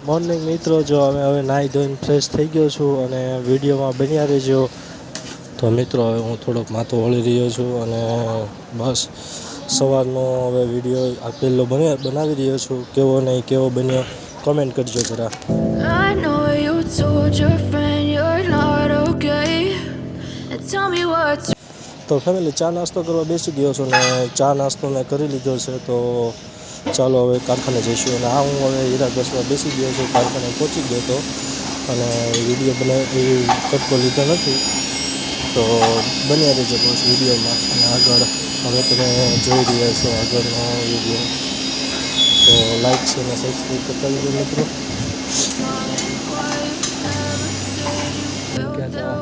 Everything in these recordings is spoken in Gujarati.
મોર્નિંગ મિત્રો, જો હવે નાહી ધોઈને ફ્રેશ થઈ ગયો છું અને વિડીયોમાં બન્યા રહેજો. તો મિત્રો, હવે હું થોડોક માથું વળી રહ્યો છું અને બસ સવારનો હવે વિડીયો આપેલો બનાવી રહ્યો છું. કેવો નહીં કેવો બન્યો કોમેન્ટ કરજો જરા. I know you told your friend you're not okay. And tell me what's તો ફેમિલી, ચા નાસ્તો કરવા બેસી ગયો છું ને ચા નાસ્તો મેં કરી લીધો છે. તો ચાલો હવે કારખાને જઈશું. અને હું હવે હીરાગસમાં બેસી ગયો છું, કારખાને પહોંચી ગયો હતો અને વિડીયો બનાવી કટકો લીધો નથી. તો બન્યા રહેજો બસ વિડીયોમાં. અને આગળ હવે તમે જોઈ રહ્યા છો આગળનો વિડીયો. તો લાઈક છે અને સબસ્ક્રાઈબ કરતા જજો મિત્રો.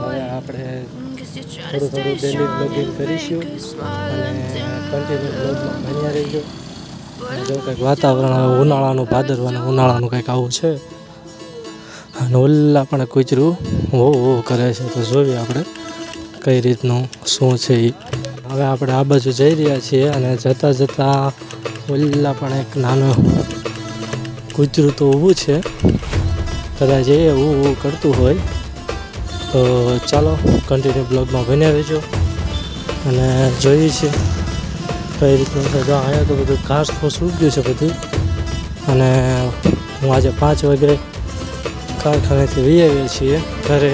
હવે આપણે થોડું ડેલી બ્લોગિંગ કરીશું અને કન્ટિન્યુ બ્લોગમાં બન્યા રહીજો. જો કંઈક વાતાવરણ હવે ઉનાળાનું કંઈક આવું છે અને ઓલા પણ કૂતરું હો કરે છે. તો જોઈએ આપણે કઈ રીતનું શું છે એ. હવે આપણે આ બાજુ જઈ રહ્યા છીએ અને જતાં જતાં ઓલા પણ એક નાનું કૂતરું તો ઊભું છે, કદાચ એ એવું કરતું હોય. તો ચાલો કન્ટિન્યુ બ્લોગમાં બન્યા રહેજો અને જોઈએ છીએ કઈ રીતનું છે. જો અહીંયા તો બધું ઘાસ ફૂસ ઉગ્યું છે બધું. અને હું આજે 5 વાગે કારખાનેથી વી આવ્યા છીએ ઘરે,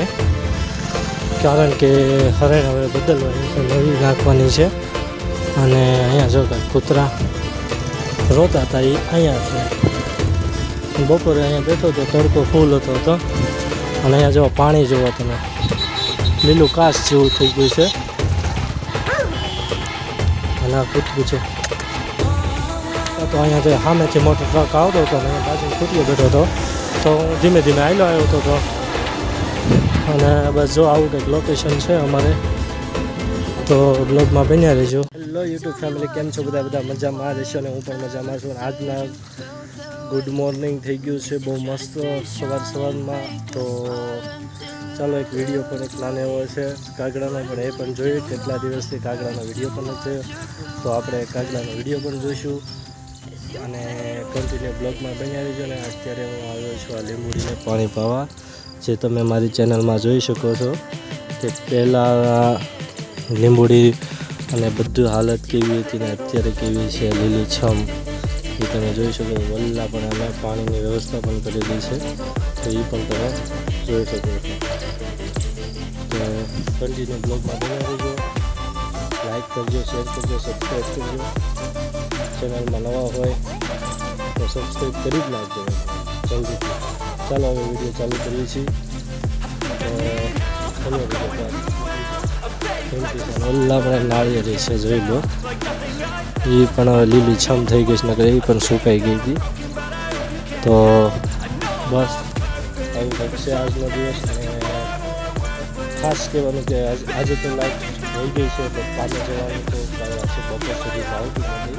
કારણ કે હરણ હવે બદલવાની છે, નવી નાખવાની છે. અને અહીંયા જો કાંઈ કૂતરા રોતા હતા એ અહીંયા છે. બપોરે અહીંયા બેઠો હતો, તડકો ફૂલ હતો અને અહીંયા જો પાણી જોવો તમે, લીલું કાચ જેવું થઈ ગયું છે. અને આ કૂતરું છે. તો અહીંયા જે સામેથી મોટો ટ્રક આવતો હતો અને બાજુ કૂતરો બેઠો હતો. તો હું ધીમે ધીમે આવ્યો હતો. અને બસ જો આવું કંઈક લોકેશન છે અમારે. તો બ્લોગમાં બન્યા રહેજો. હેલો યુટ્યુબ ફેમિલી, કેમ છો બધા મજામાં રહેશો અને હું પણ મજામાં છું. આજના ગુડ મોર્નિંગ થઈ ગયું છે બહુ મસ્ત સવારમાં. તો ચાલો એક વિડીયો પણ એક નાનો એવો છે કાગડાનો, પણ એ પણ જોઈએ. કેટલા દિવસથી કાગડાનો વિડીયો પણ નથી, તો આપણે કાગડાનો વિડીયો પણ જોઈશું અને કન્ટિન્યુ બ્લોગમાં બન્યા રહીજો. અને અત્યારે હું આવ્યો છું આ લીંબુડીને પાણી પાવા, જે તમે મારી ચેનલમાં જોઈ શકો છો કે પહેલાં લીંબુડી અને બધું હાલત કેવી હતી ને અત્યારે કેવી છે લીલીછમ, એ તમે જોઈ શકો. વલ્લા પણ અમે પાણીની વ્યવસ્થા પણ કરેલી છે, તો એ પણ તમે જોઈ શકો છો. તો કન્ટિન્યુ બ્લોગમાં બન્યા રહેજો. લાઈક કરજો, શેર કરજો, સબસ્ક્રાઈબ કરજો. ચેનલમાં નવા હોય તો સબસ્ક્રાઈબ કરી જ નાખજો જલ્દીથી. ચાલો હવે વિડીયો ચાલુ કરીએ છીએ. ઓલા પણ નાળિયેરી છે, જોઈ લો. એ પણ હવે લીલી છમ થઈ ગઈ છે, નકર એ પણ સુકાઈ ગઈ હતી. તો બસ આવું કંઈક છે આજનો દિવસ. અને ખાસ કહેવાનું કે આજે તો લાઈટ થઈ ગઈ છે, તો કાલે જવાનું તો છે બપોર સુધી આવતું નથી.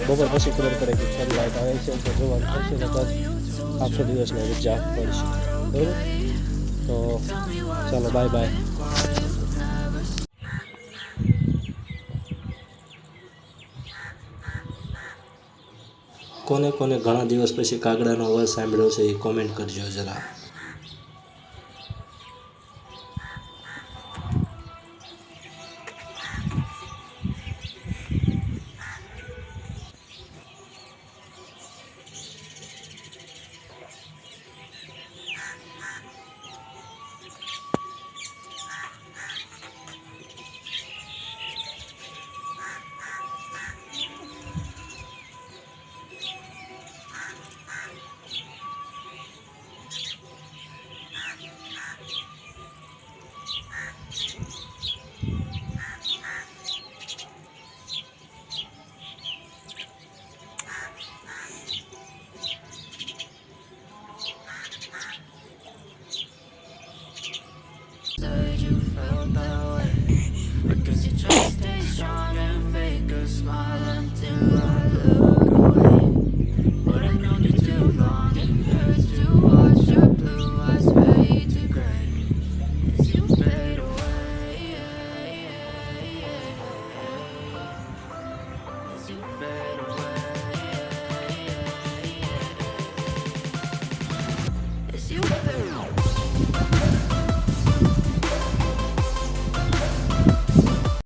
બપોર પછી ખબર પડે કે ફરી લાઈટ આવે છે તો જોવાનું થશે, ને બસ આખો દિવસને રજા પડશે. બરાબર? તો ચાલો બાય બાય. કોને કોને ઘણા દિવસ પછી કાગડાનો અવાજ સાંભળ્યો છે એ કોમેન્ટ કરજો જરા. you through.